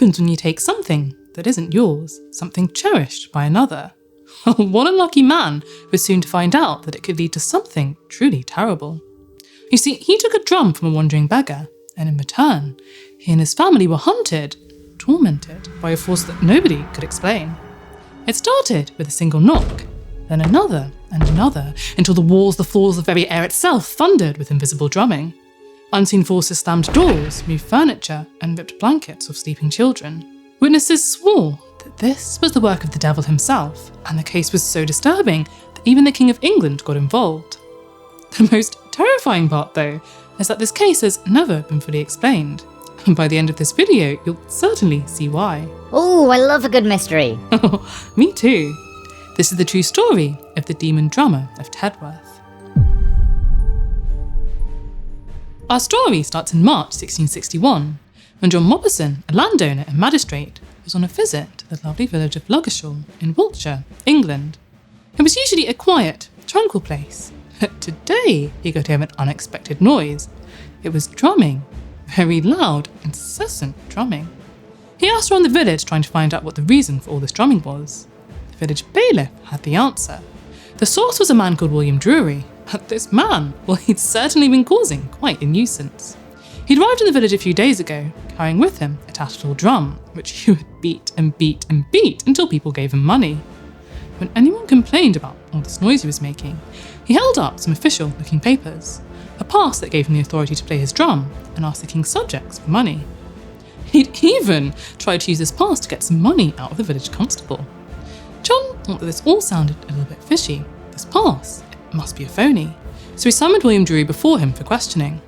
happens when you take something that isn't yours, something cherished by another. What a lucky man was soon to find out that it could lead to something truly terrible. You see, he took a drum from a wandering beggar, and in return, he and his family were hunted, tormented by a force that nobody could explain. It started with a single knock, then another and another, until the walls, the floors, the very air itself thundered with invisible drumming. Unseen forces slammed doors, moved furniture, and ripped blankets of sleeping children. Witnesses swore that this was the work of the devil himself, and the case was so disturbing that even the King of England got involved. The most terrifying part, though, is that this case has never been fully explained. And by the end of this video, you'll certainly see why. Ooh, I love a good mystery. Me too. This is the true story of the demon drummer of Tedworth. Our story starts in March 1661, when John Mopperson, a landowner and magistrate, was on a visit to the lovely village of Ludgershall in Wiltshire, England. It was usually a quiet, tranquil place, but today he could hear an unexpected noise. It was drumming, very loud, incessant drumming. He asked around the village, trying to find out what the reason for all this drumming was. The village bailiff had the answer. The source was a man called William Drury, but this man, well, he'd certainly been causing quite a nuisance. He'd arrived in the village a few days ago, carrying with him a tattered old drum, which he would beat and beat and beat until people gave him money. When anyone complained about all this noise he was making, he held up some official-looking papers, a pass that gave him the authority to play his drum, and asked the king's subjects for money. He'd even tried to use this pass to get some money out of the village constable. John thought that this all sounded a little bit fishy. This pass, it must be a phony. So he summoned William Drury before him for questioning.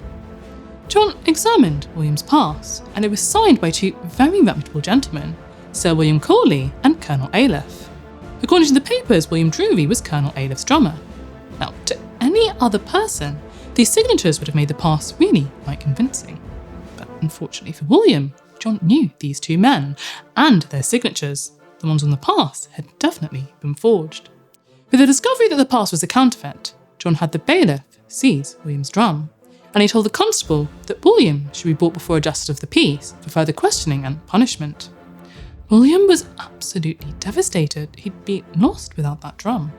John examined William's pass, and it was signed by two very reputable gentlemen, Sir William Corley and Colonel Ailoffe. According to the papers, William Drury was Colonel Ailoffe's drummer. Now, to any other person, these signatures would have made the pass really quite convincing. But unfortunately for William, John knew these two men, and their signatures, the ones on the pass, had definitely been forged. With the discovery that the pass was a counterfeit, John had the bailiff seize William's drum, and he told the constable that William should be brought before a justice of the peace for further questioning and punishment. William was absolutely devastated. He'd be lost without that drum.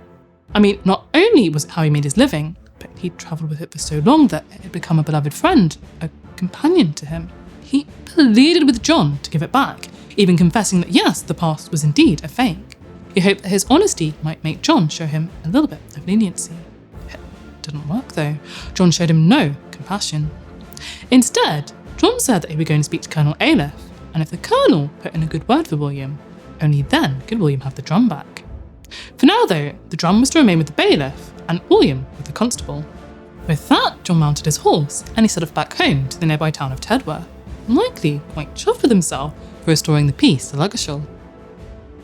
I mean, not only was it how he made his living, but he'd travelled with it for so long that it had become a beloved friend, a companion to him. He pleaded with John to give it back, even confessing that yes, the pass was indeed a fake. He hoped that his honesty might make John show him a little bit of leniency. It didn't work though. John showed him no compassion. Instead, John said that he was going to speak to Colonel Ailoffe, and if the colonel put in a good word for William, only then could William have the drum back. For now though, the drum was to remain with the bailiff, and William with the constable. With that, John mounted his horse, and he set off back home to the nearby town of Tedworth, likely quite chuffed with himself for restoring the peace to Ludgershall.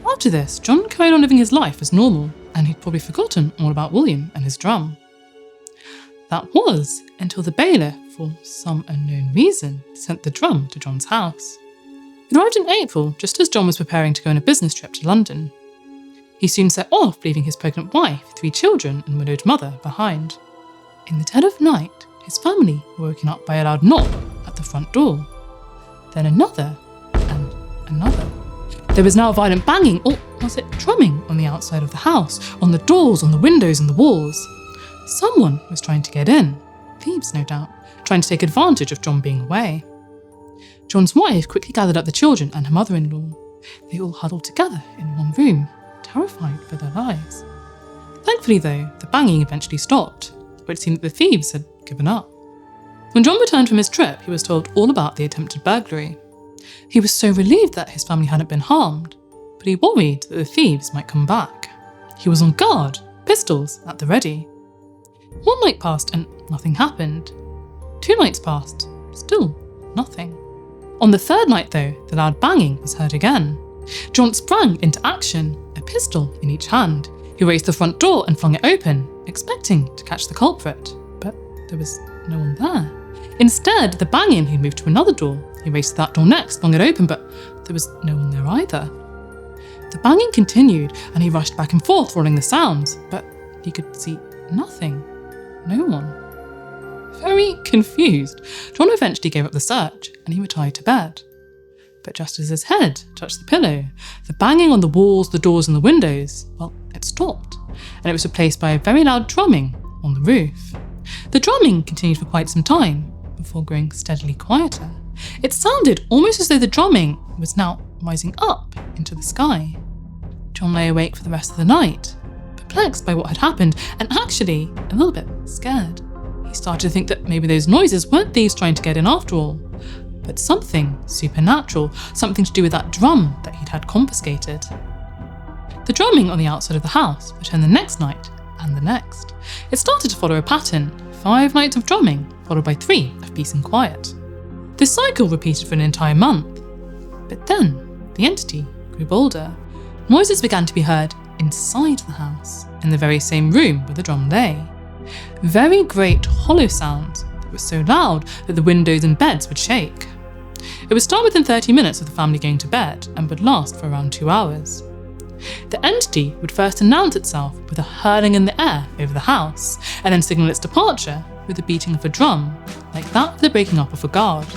After this, John carried on living his life as normal, and he'd probably forgotten all about William and his drum. That was until the bailiff, for some unknown reason, sent the drum to John's house. It arrived in April, just as John was preparing to go on a business trip to London. He soon set off, leaving his pregnant wife, 3 children, and widowed mother behind. In the dead of night, his family were woken up by a loud knock at the front door. Then another, and another. There was now violent banging, or was it drumming, on the outside of the house, on the doors, on the windows and the walls. Someone was trying to get in. Thieves, no doubt, trying to take advantage of John being away. John's wife quickly gathered up the children and her mother-in-law. They all huddled together in one room, terrified for their lives. Thankfully though, the banging eventually stopped, but it seemed that the thieves had given up. When John returned from his trip, he was told all about the attempted burglary. He was so relieved that his family hadn't been harmed, but he worried that the thieves might come back. He was on guard, pistols at the ready. 1 night passed and nothing happened. 2 nights passed, still nothing. On the 3rd night though, the loud banging was heard again. John sprang into action, a pistol in each hand. He raised the front door and flung it open, expecting to catch the culprit, but there was no one there. Instead, the banging had moved to another door. He raced to that door next, flung it open, but there was no one there either. The banging continued, and he rushed back and forth, following the sounds, but he could see nothing. No one. Very confused, John eventually gave up the search, and he retired to bed. But just as his head touched the pillow, the banging on the walls, the doors and the windows, well, it stopped, and it was replaced by a very loud drumming on the roof. The drumming continued for quite some time, before growing steadily quieter. It sounded almost as though the drumming was now rising up into the sky. John lay awake for the rest of the night, perplexed by what had happened, and actually a little bit scared. He started to think that maybe those noises weren't thieves trying to get in after all, but something supernatural, something to do with that drum that he'd had confiscated. The drumming on the outside of the house returned the next night and the next. It started to follow a pattern, 5 nights of drumming, followed by 3 of peace and quiet. This cycle repeated for an entire month. But then, the entity grew bolder. Noises began to be heard inside the house, in the very same room where the drum lay. Very great hollow sounds that were so loud that the windows and beds would shake. It would start within 30 minutes of the family going to bed and would last for around 2 hours. The entity would first announce itself with a hurling in the air over the house, and then signal its departure with the beating of a drum, like that of the breaking up of a guard.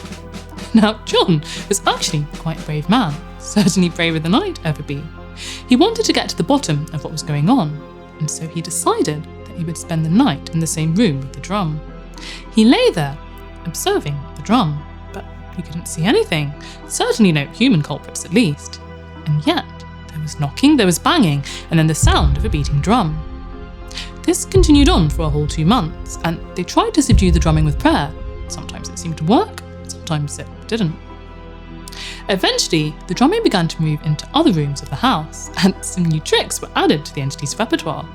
Now, John was actually quite a brave man, certainly braver than I'd ever be. He wanted to get to the bottom of what was going on, and so he decided that he would spend the night in the same room with the drum. He lay there, observing the drum, but he couldn't see anything, certainly no human culprits at least. And yet, there was knocking, there was banging, and then the sound of a beating drum. This continued on for a whole 2 months, and they tried to subdue the drumming with prayer. Sometimes it seemed to work, sometimes it didn't. Eventually, the drumming began to move into other rooms of the house, and some new tricks were added to the entity's repertoire.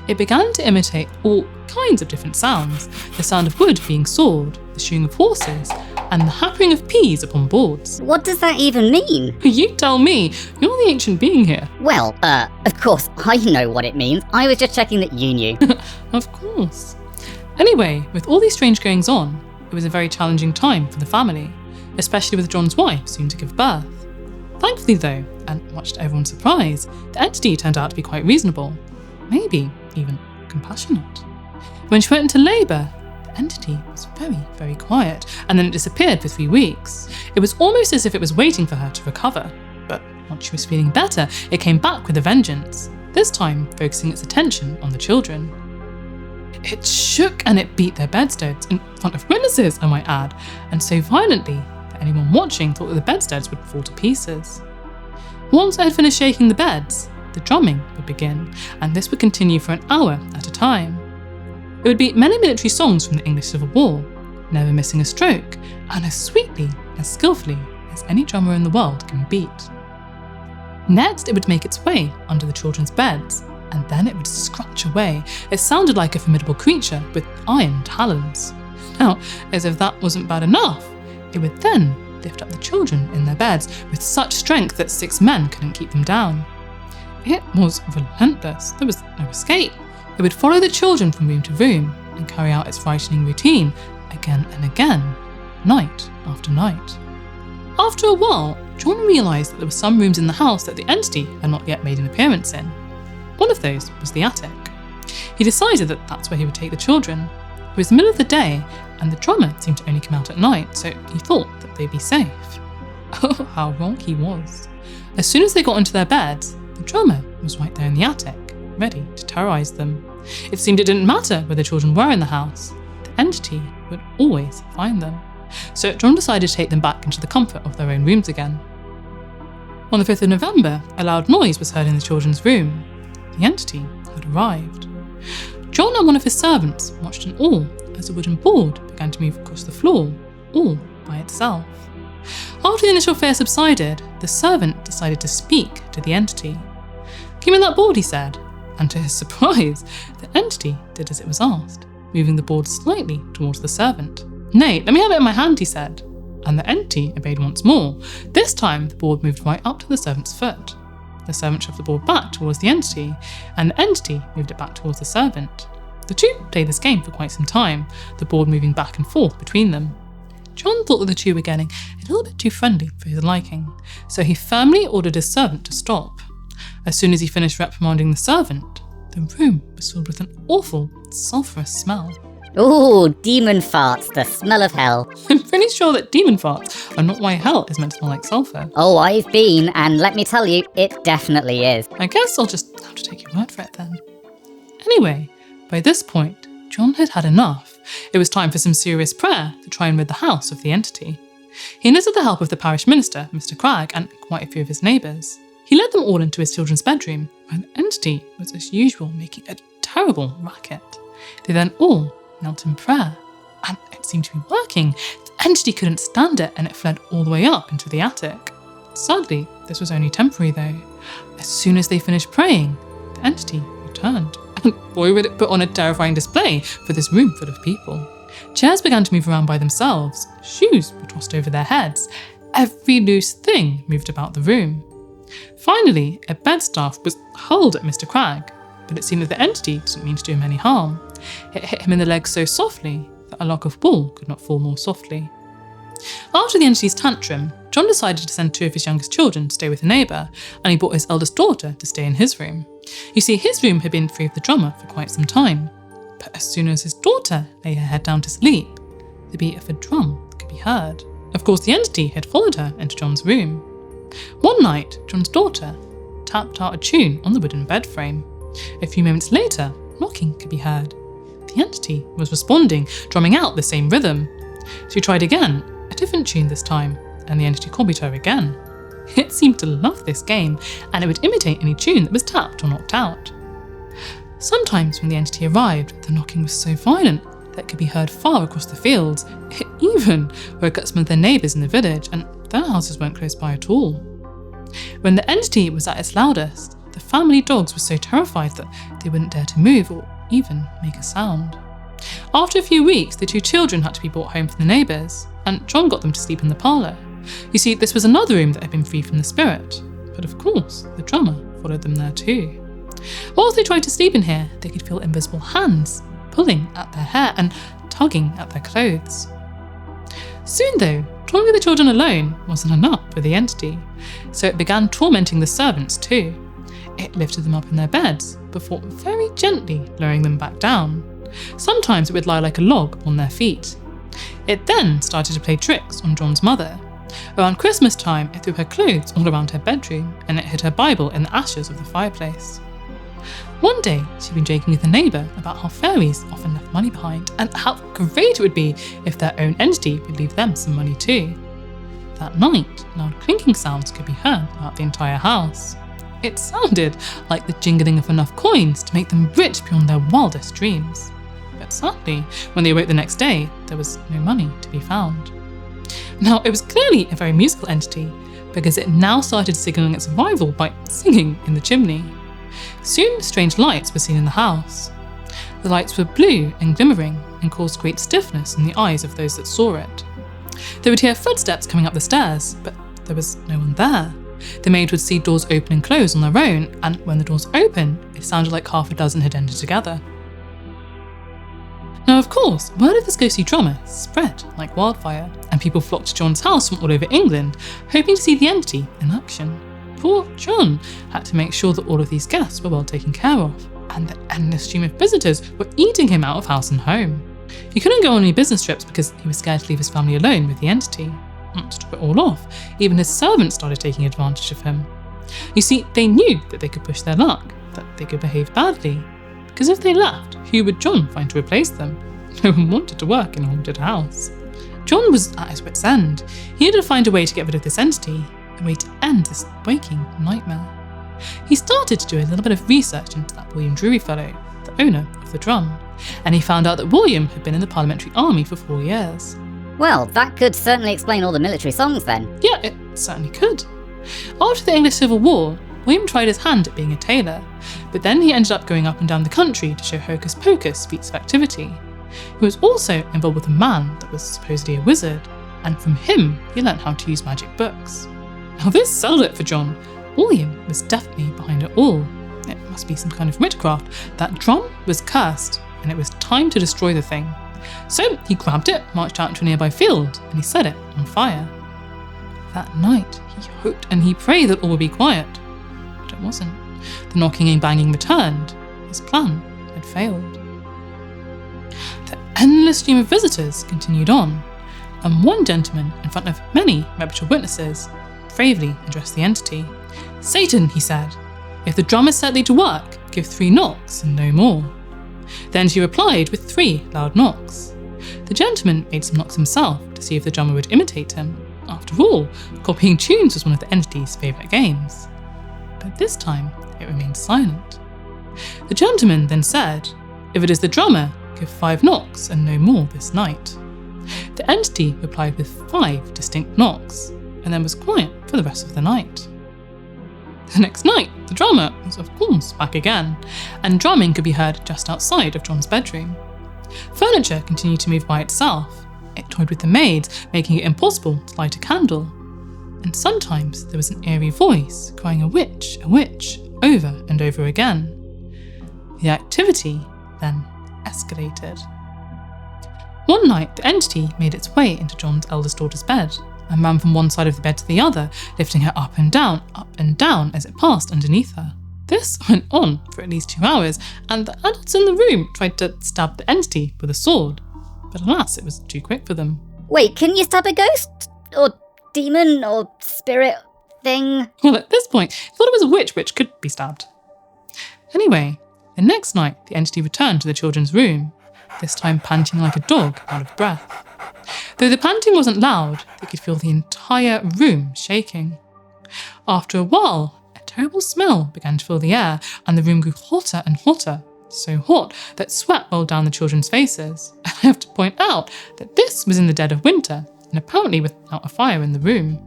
It began to imitate all kinds of different sounds, the sound of wood being sawed, the shoeing of horses, and the hammering of peas upon boards. What does that even mean? You tell me, you're the ancient being here. Well, of course, I know what it means. I was just checking that you knew. Of course. Anyway, with all these strange goings on, it was a very challenging time for the family, especially with John's wife soon to give birth. Thankfully though, and much to everyone's surprise, the entity turned out to be quite reasonable, maybe even compassionate. When she went into labour, the entity was very, very quiet, and then it disappeared for 3 weeks. It was almost as if it was waiting for her to recover, but once she was feeling better, it came back with a vengeance, this time focusing its attention on the children. It shook and it beat their bedsteads, in front of witnesses, I might add, and so violently that anyone watching thought that the bedsteads would fall to pieces. Once it had finished shaking the beds, the drumming would begin, and this would continue for an hour at a time. It would beat many military songs from the English Civil War, never missing a stroke, and as sweetly, as skillfully as any drummer in the world can beat. Next, it would make its way under the children's beds, and then it would scratch away. It sounded like a formidable creature with iron talons. Now, as if that wasn't bad enough, it would then lift up the children in their beds with such strength that 6 men couldn't keep them down. It was relentless. There was no escape. It would follow the children from room to room and carry out its frightening routine again and again, night after night. After a while, John realised that there were some rooms in the house that the entity had not yet made an appearance in. One of those was the attic. He decided that that's where he would take the children. It was the middle of the day, and the drummer seemed to only come out at night, so he thought that they'd be safe. Oh, how wrong he was. As soon as they got into their beds, the drummer was right there in the attic, ready to terrorise them. It seemed it didn't matter where the children were in the house. The entity would always find them. So John decided to take them back into the comfort of their own rooms again. On the 5th of November, a loud noise was heard in the children's room. The entity had arrived. John and one of his servants watched in awe as a wooden board began to move across the floor, all by itself. After the initial fear subsided, the servant decided to speak to the entity. "Give me that board," he said, and to his surprise, the entity did as it was asked, moving the board slightly towards the servant. "Nay, let me have it in my hand," he said, and the entity obeyed once more. This time, the board moved right up to the servant's foot. The servant shoved the board back towards the entity, and the entity moved it back towards the servant. The two played this game for quite some time, the board moving back and forth between them. John thought that the two were getting a little bit too friendly for his liking, so he firmly ordered his servant to stop. As soon as he finished reprimanding the servant, the room was filled with an awful, sulphurous smell. Ooh, demon farts, the smell of hell. I'm pretty sure that demon farts are not why hell is meant to smell like sulphur. Oh, I've been, and let me tell you, it definitely is. I guess I'll just have to take your word for it then. Anyway, by this point, John had had enough. It was time for some serious prayer to try and rid the house of the entity. He enlisted the help of the parish minister, Mr. Clarke, and quite a few of his neighbours. He led them all into his children's bedroom, where the entity was as usual making a terrible racket. They then all knelt in prayer, and it seemed to be working. The entity couldn't stand it, and it fled all the way up into the attic. Sadly, this was only temporary though. As soon as they finished praying, the entity returned. And boy would it put on a terrifying display for this room full of people. Chairs began to move around by themselves, shoes were tossed over their heads, every loose thing moved about the room. Finally, a bedstaff was hurled at Mr. Cragg, but it seemed that the entity didn't mean to do him any harm. It hit him in the leg so softly that a lock of wool could not fall more softly. After the entity's tantrum, John decided to send two of his youngest children to stay with a neighbour, and he brought his eldest daughter to stay in his room. You see, his room had been free of the drummer for quite some time, but as soon as his daughter lay her head down to sleep, the beat of a drum could be heard. Of course, the entity had followed her into John's room. One night, John's daughter tapped out a tune on the wooden bed frame. A few moments later, knocking could be heard. The entity was responding, drumming out the same rhythm. She tried again, a different tune this time, and the entity copied her again. It seemed to love this game, and it would imitate any tune that was tapped or knocked out. Sometimes when the entity arrived, the knocking was so violent that it could be heard far across the fields. It even woke up some of their neighbours in the village, and their houses weren't close by at all. When the entity was at its loudest, the family dogs were so terrified that they wouldn't dare to move or even make a sound. After a few weeks, the two children had to be brought home from the neighbours, and John got them to sleep in the parlour. You see, this was another room that had been free from the spirit, but of course, the drummer followed them there too. Whilst they tried to sleep in here, they could feel invisible hands pulling at their hair and tugging at their clothes. Soon though, leaving the children alone wasn't enough for the entity, so it began tormenting the servants too. It lifted them up in their beds before very gently lowering them back down. Sometimes it would lie like a log on their feet. It then started to play tricks on John's mother. Around Christmas time, it threw her clothes all around her bedroom, and it hid her Bible in the ashes of the fireplace. One day, she'd been joking with a neighbour about how fairies often left money behind, and how great it would be if their own entity would leave them some money too. That night, loud clinking sounds could be heard throughout the entire house. It sounded like the jingling of enough coins to make them rich beyond their wildest dreams. But sadly, when they awoke the next day, there was no money to be found. Now, it was clearly a very musical entity, because it now started signalling its arrival by singing in the chimney. Soon, strange lights were seen in the house. The lights were blue and glimmering and caused great stiffness in the eyes of those that saw it. They would hear footsteps coming up the stairs, but there was no one there. The maid would see doors open and close on their own, and when the doors opened, it sounded like half a dozen had entered together. Now, of course, word of this ghostly drummer spread like wildfire, and people flocked to John's house from all over England, hoping to see the entity in action. Poor John had to make sure that all of these guests were well taken care of, and the endless stream of visitors were eating him out of house and home. He couldn't go on any business trips because he was scared to leave his family alone with the entity. To top it all off, even his servants started taking advantage of him. You see, they knew that they could push their luck, that they could behave badly, because if they left, who would John find to replace them? No one wanted to work in a haunted house. John was at his wit's end. He needed to find a way to get rid of this entity, a way to end this waking nightmare. He started to do a little bit of research into that William Drury fellow, the owner of the drum, and he found out that William had been in the Parliamentary Army for 4 years. Well, that could certainly explain all the military songs then. Yeah, it certainly could. After the English Civil War, William tried his hand at being a tailor, but then he ended up going up and down the country to show hocus pocus feats of activity. He was also involved with a man that was supposedly a wizard, and from him he learnt how to use magic books. Now this settled it for John. William was definitely behind it all. It must be some kind of witchcraft. That drum was cursed, and it was time to destroy the thing. So he grabbed it, marched out to a nearby field, and he set it on fire. That night, he hoped and he prayed that all would be quiet, but it wasn't. The knocking and banging returned. His plan had failed. The endless stream of visitors continued on, and one gentleman, in front of many reputable witnesses, bravely addressed the entity. "Satan," he said, "if the drummer set thee to work, give 3 knocks and no more." The entity replied with 3 loud knocks. The gentleman made some knocks himself to see if the drummer would imitate him. After all, copying tunes was one of the entity's favourite games. But this time, it remained silent. The gentleman then said, "If it is the drummer, give 5 knocks and no more this night." The entity replied with 5 distinct knocks, and then was quiet for the rest of the night. The next night, the drummer was of course back again, and drumming could be heard just outside of John's bedroom. Furniture continued to move by itself. It toyed with the maids, making it impossible to light a candle. And sometimes there was an eerie voice crying a witch, over and over again. The activity then escalated. One night, the entity made its way into John's eldest daughter's bed and ran from one side of the bed to the other, lifting her up and down as it passed underneath her. This went on for at least 2 hours, and the adults in the room tried to stab the entity with a sword, but alas, it was too quick for them. Wait, can you stab a ghost? Or demon? Or spirit thing? Well, at this point, he thought it was a witch which could be stabbed. Anyway, the next night, the entity returned to the children's room, this time panting like a dog out of breath. Though the panting wasn't loud, they could feel the entire room shaking. After a while, a terrible smell began to fill the air, and the room grew hotter and hotter, so hot that sweat rolled down the children's faces. And I have to point out that this was in the dead of winter, and apparently without a fire in the room.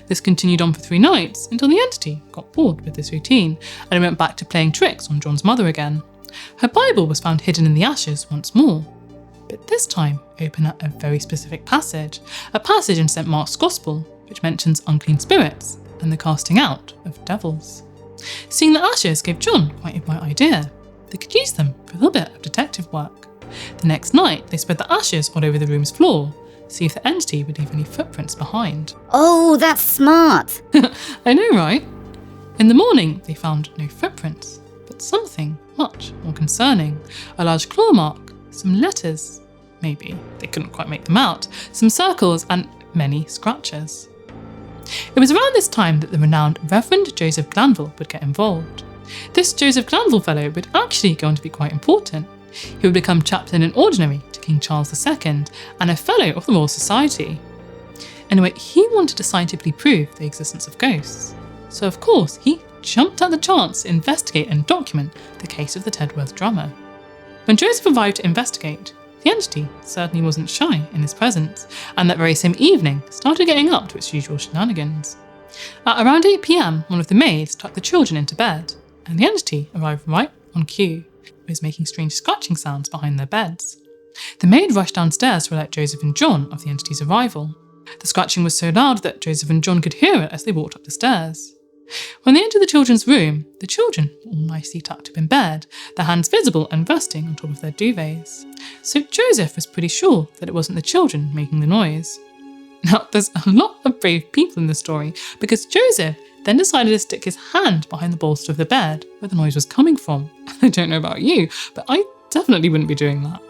This continued on for 3 nights, until the entity got bored with this routine, and went back to playing tricks on John's mother again. Her Bible was found hidden in the ashes once more, but this time open at a very specific passage, a passage in St. Mark's Gospel, which mentions unclean spirits and the casting out of devils. Seeing the ashes gave John quite a bright idea. They could use them for a little bit of detective work. The next night, they spread the ashes all over the room's floor, to see if the entity would leave any footprints behind. Oh, that's smart. I know, right? In the morning, they found no footprints, but something much more concerning. A large claw mark, some letters, maybe, they couldn't quite make them out, some circles, and many scratches. It was around this time that the renowned Reverend Joseph Glanvill would get involved. This Joseph Glanvill fellow would actually go on to be quite important. He would become chaplain in ordinary to King Charles II and a fellow of the Royal Society. Anyway, he wanted to scientifically prove the existence of ghosts. So of course, he jumped at the chance to investigate and document the case of the Tedworth drummer. When Joseph arrived to investigate, the entity certainly wasn't shy in his presence, and that very same evening started getting up to its usual shenanigans. At around 8 p.m, one of the maids tucked the children into bed, and the entity arrived right on cue. It was making strange scratching sounds behind their beds. The maid rushed downstairs to alert Joseph and John of the entity's arrival. The scratching was so loud that Joseph and John could hear it as they walked up the stairs. When they entered the children's room, the children were all nicely tucked up in bed, their hands visible and resting on top of their duvets. So Joseph was pretty sure that it wasn't the children making the noise. Now, there's a lot of brave people in the story, because Joseph then decided to stick his hand behind the bolster of the bed where the noise was coming from. I don't know about you, but I definitely wouldn't be doing that.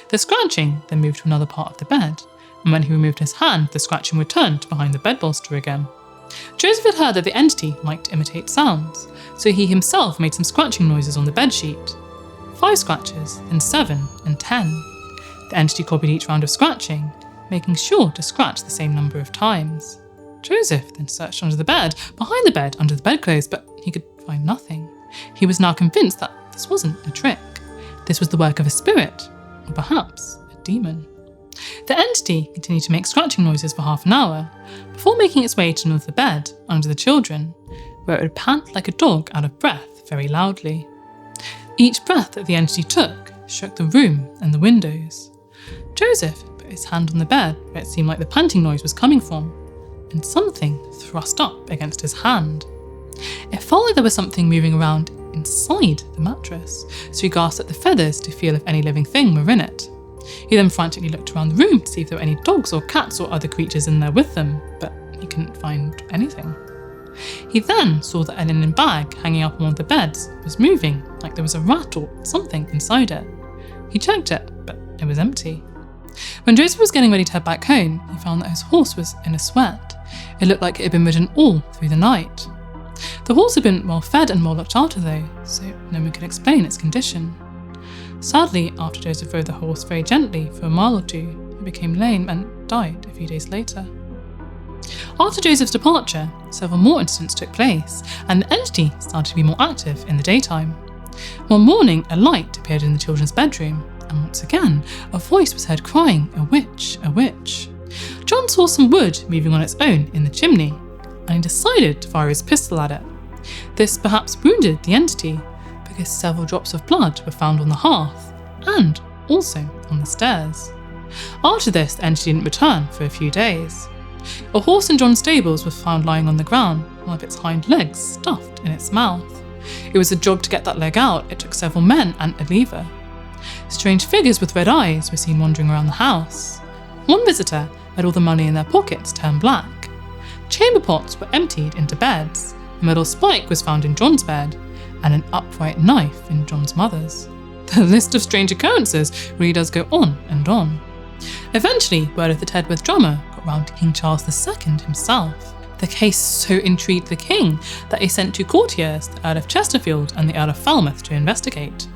The scratching then moved to another part of the bed, and when he removed his hand, the scratching returned to behind the bed bolster again. Joseph had heard that the entity liked to imitate sounds, so he himself made some scratching noises on the bedsheet. 5 scratches, then 7 and 10. The entity copied each round of scratching, making sure to scratch the same number of times. Joseph then searched under the bed, behind the bed, under the bedclothes, but he could find nothing. He was now convinced that this wasn't a trick. This was the work of a spirit, or perhaps a demon. The entity continued to make scratching noises for half an hour, before making its way to another bed, under the children, where it would pant like a dog out of breath very loudly. Each breath that the entity took shook the room and the windows. Joseph put his hand on the bed where it seemed like the panting noise was coming from, and something thrust up against his hand. It felt like there was something moving around inside the mattress, so he grasped at the feathers to feel if any living thing were in it. He then frantically looked around the room to see if there were any dogs or cats or other creatures in there with them, but he couldn't find anything. He then saw that a linen bag hanging up on one of the beds was moving, like there was a rat or something inside it. He checked it, but it was empty. When Joseph was getting ready to head back home, he found that his horse was in a sweat. It looked like it had been ridden all through the night. The horse had been well fed and well looked after though, so no one could explain its condition. Sadly, after Joseph rode the horse very gently for a mile or two, it became lame and died a few days later. After Joseph's departure, several more incidents took place, and the entity started to be more active in the daytime. One morning, a light appeared in the children's bedroom, and once again, a voice was heard crying, "A witch, a witch." John saw some wood moving on its own in the chimney, and he decided to fire his pistol at it. This perhaps wounded the entity, because several drops of blood were found on the hearth, and also on the stairs. After this, the entity didn't return for a few days. A horse in John's stables was found lying on the ground, one of its hind legs stuffed in its mouth. It was a job to get that leg out. It took several men and a lever. Strange figures with red eyes were seen wandering around the house. One visitor had all the money in their pockets turn black. Chamber pots were emptied into beds. A metal spike was found in John's bed, and an upright knife in John's mother's. The list of strange occurrences really does go on and on. Eventually, word of the Tedworth drummer got round to King Charles II himself. The case so intrigued the king that he sent two courtiers, the Earl of Chesterfield and the Earl of Falmouth, to investigate.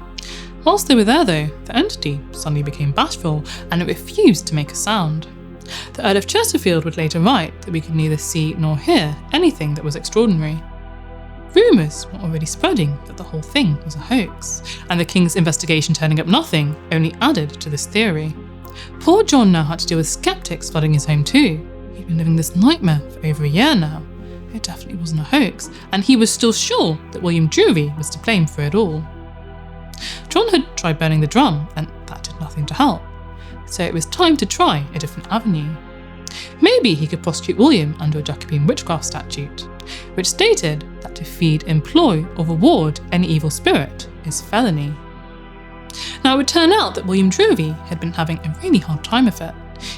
Whilst they were there though, the entity suddenly became bashful and it refused to make a sound. The Earl of Chesterfield would later write that we could neither see nor hear anything that was extraordinary. Rumours were already spreading that the whole thing was a hoax, and the king's investigation turning up nothing only added to this theory. Poor John now had to deal with skeptics flooding his home too. He'd been living this nightmare for over a year now. It definitely wasn't a hoax, and he was still sure that William Drury was to blame for it all. John had tried burning the drum, and that did nothing to help. So it was time to try a different avenue. Maybe he could prosecute William under a Jacobin witchcraft statute, which stated that to feed, employ, or reward any evil spirit is felony. Now it would turn out that William Drury had been having a really hard time of it.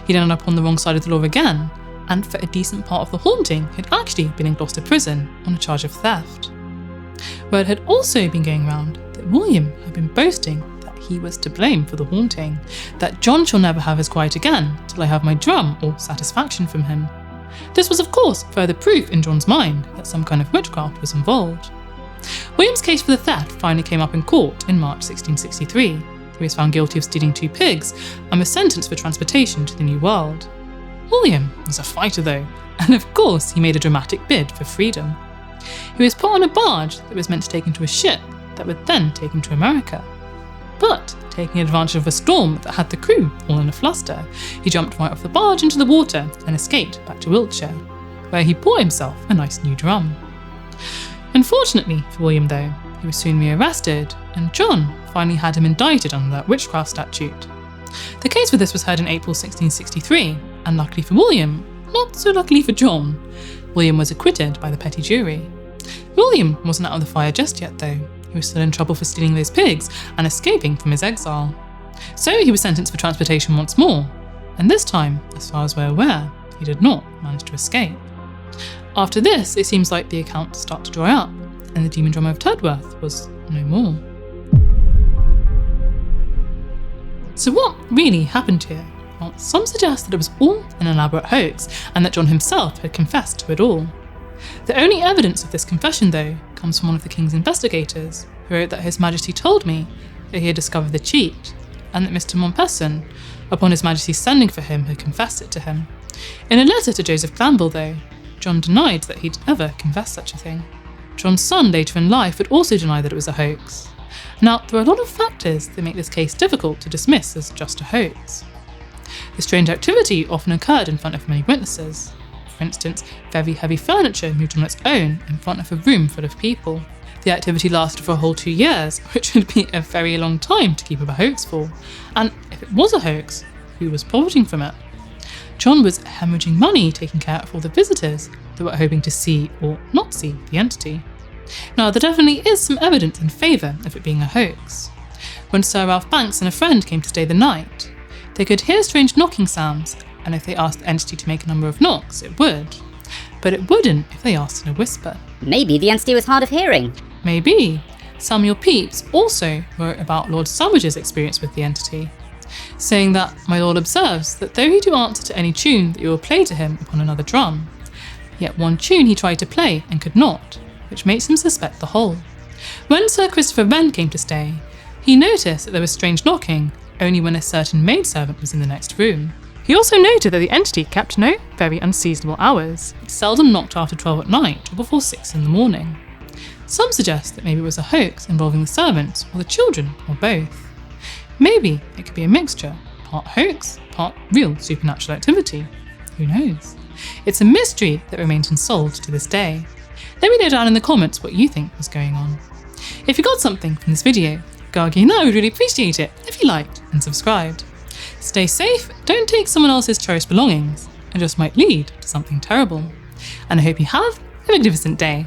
He'd ended up on the wrong side of the law again, and for a decent part of the haunting had actually been in Gloucester prison on a charge of theft. Word had also been going round that William had been boasting that he was to blame for the haunting, that John shall never have his quiet again till I have my drum or satisfaction from him. This was of course further proof in John's mind that some kind of witchcraft was involved. William's case for the theft finally came up in court in March 1663. He was found guilty of stealing 2 pigs and was sentenced for transportation to the New World. William was a fighter though, and of course he made a dramatic bid for freedom. He was put on a barge that was meant to take him to a ship that would then take him to America. But, taking advantage of a storm that had the crew all in a fluster, he jumped right off the barge into the water and escaped back to Wiltshire, where he bought himself a nice new drum. Unfortunately for William though, he was soon rearrested, and John finally had him indicted under that witchcraft statute. The case for this was heard in April 1663, and luckily for William, not so luckily for John, William was acquitted by the petty jury. William wasn't out of the fire just yet though. He was still in trouble for stealing those pigs and escaping from his exile. So he was sentenced for transportation once more, and this time, as far as we're aware, he did not manage to escape. After this, it seems like the accounts start to dry up, and the demon drummer of Tedworth was no more. So what really happened here? Well, some suggest that it was all an elaborate hoax, and that John himself had confessed to it all. The only evidence of this confession, though, comes from one of the king's investigators, who wrote that His Majesty told me that he had discovered the cheat, and that Mr. Mompesson, upon His Majesty's sending for him, had confessed it to him. In a letter to Joseph Glanvill, though, John denied that he'd ever confessed such a thing. John's son later in life would also deny that it was a hoax. Now, there are a lot of factors that make this case difficult to dismiss as just a hoax. The strange activity often occurred in front of many witnesses. For instance, very heavy furniture moved on its own in front of a room full of people. The activity lasted for a whole 2 years, which would be a very long time to keep up a hoax for. And if it was a hoax, who was profiting from it? John was hemorrhaging money taking care of all the visitors that were hoping to see or not see the entity. Now, there definitely is some evidence in favour of it being a hoax. When Sir Ralph Banks and a friend came to stay the night, they could hear strange knocking sounds, and if they asked the entity to make a number of knocks, it would. But it wouldn't if they asked in a whisper. Maybe the entity was hard of hearing. Maybe. Samuel Pepys also wrote about Lord Sandwich's experience with the entity. saying that my lord observes that though he do answer to any tune that you will play to him upon another drum, yet one tune he tried to play and could not, which makes him suspect the whole. When Sir Christopher Wren came to stay, he noticed that there was strange knocking only when a certain maidservant was in the next room. He also noted that the entity kept no very unseasonable hours. It seldom knocked after 12 at night or before 6 in the morning. Some suggest that maybe it was a hoax involving the servants or the children or both. Maybe it could be a mixture, part hoax, part real supernatural activity. Who knows? It's a mystery that remains unsolved to this day. Let me know down in the comments what you think was going on. If you got something from this video, go again, I would really appreciate it if you liked and subscribed. Stay safe, don't take someone else's cherished belongings, it just might lead to something terrible. And I hope you have a magnificent day.